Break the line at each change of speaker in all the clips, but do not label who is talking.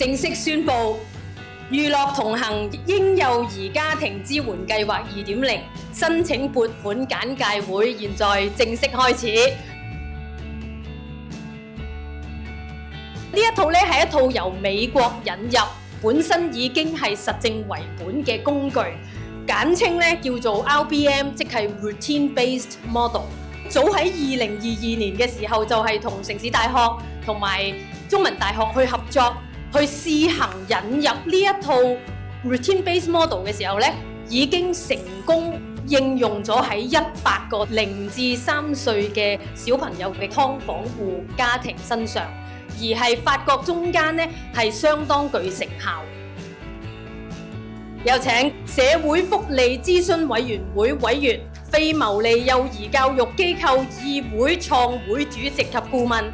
正式宣布娛樂同行嬰幼兒家庭支援計劃 2.0 申請撥款簡介會現在正式開始。呢一套咧係一套由美國引入，本身已經係實證為本嘅工具，簡稱咧叫做 RBM， 即係 Routine Based Model。早喺2022年嘅時候，就係同城市大學同埋中文大學去合作，去試行引入呢一套 Routine Based Model 嘅時候咧，已經成功應用咗喺100個0至3歲嘅小朋友嘅劏房戶家庭身上，而係發覺中間咧係相當具成效。有請社會福利諮詢委員會委員、非牟利幼兒教育機構議會創會主席及顧問，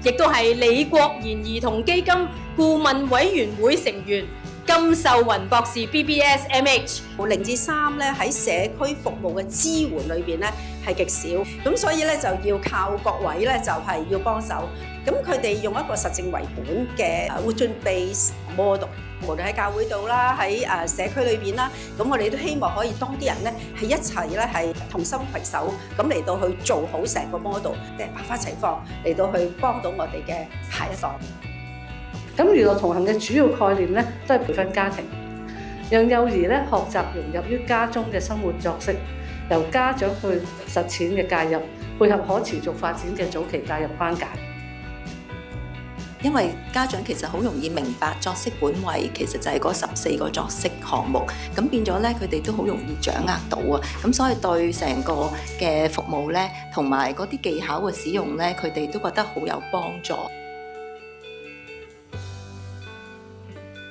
亦都係李國賢兒童基金顧問委員會成員金秀雲博士 BBS MH。
0至3咧喺社區服務嘅支援裏邊咧係極少，咁所以咧就要靠各位咧就係要幫手。咁佢哋用一個實證為本嘅 Routine Based Model， 無論喺教會度啦，喺社區裏邊啦，咁我哋都希望可以當啲人咧係一齊咧係同心攜手，咁嚟到去做好成個 model， 即係百花齊放嚟到去幫到我哋嘅下一代。
咁娛樂同行嘅主要概念咧，都係培訓家庭，讓幼兒咧學習融入於家中嘅生活作息，由家長去實踐嘅介入，配合可持續發展嘅早期介入框架。
因為家長其實好容易明白作息本位其實就係嗰14個作息項目，咁變咗咧佢哋都好容易掌握到啊，咁所以對成個嘅服務咧同埋嗰啲技巧嘅使用咧，佢哋都覺得好有幫助。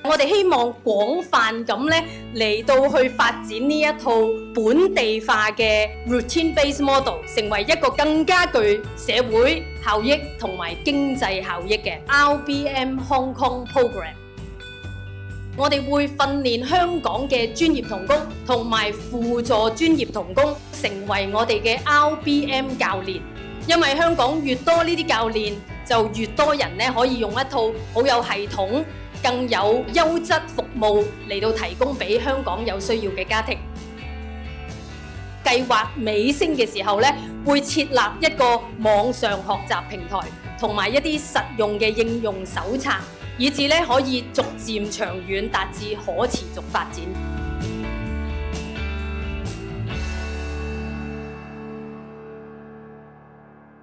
我哋希望廣泛咁咧嚟到去發展呢一套本地化嘅 Routine Based Model， 成為一個更加具社會效益同埋經濟效益嘅 RBM Hong Kong Program。我哋會訓練香港嘅專業同工同埋輔助專業同工，成為我哋嘅 RBM 教練。因為香港越多呢啲教練，就越多人咧可以用一套好有系統、更有優質服務嚟到提供俾香港有需要嘅家庭。計劃尾聲嘅時候咧，會設立一個網上學習平台，同埋一啲實用嘅應用手冊，以至咧可以逐漸長遠達至可持續發展。